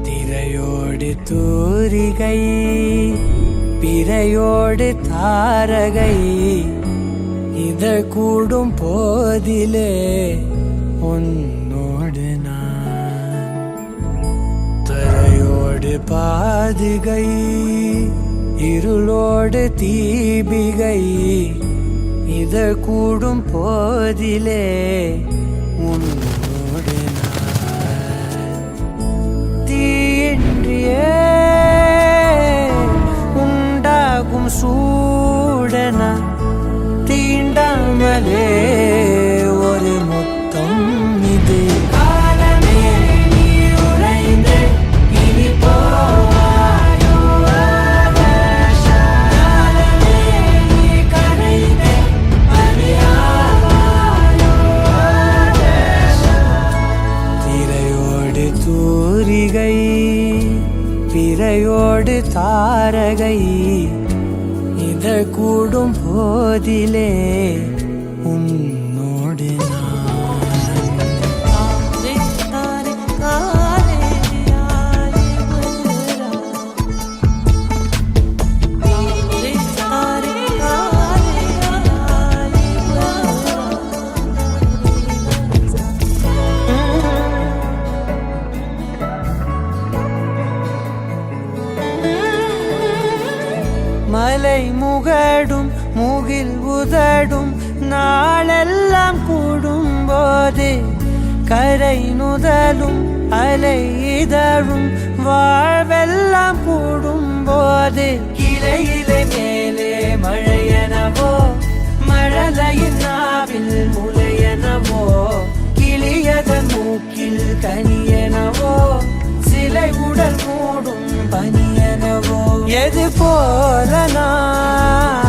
திரையோடு தூரிகை பிறையோடு தாரகை இதழ் கூடும் போதிலே உன்னோடு நான் தரையோடு பாதுகை இருளோடு தீபிகை இதழ் கூடும் போதிலே உன்னோடு நான் தீயின்றியே உண்டாகும் சூடன தீண்டாமலே ஒரு முத்தம் இது காலமே நீ உறைந்து இனி போவாயோ காலமே நீ கரைந்து அறியாவாயோ திரையோடு தூரிகை பிறையோடு தாரகை இதழ் கூடும் போதிலே உன்னோடு மலை முகடும் முகில் உதடும் நாளெல்லாம் கூடும் போது கரை நுதலும் அலை இதழும் வாழ்வெல்லாம் கூடும் போது கிளையிலே மேலே மழையனவோ மழலையின் நாவில் முளையனவோ கிளியதன் மூக்கில் கனியனவோ சிலை உடல் மூடும் பனியனவோ எது போல நான்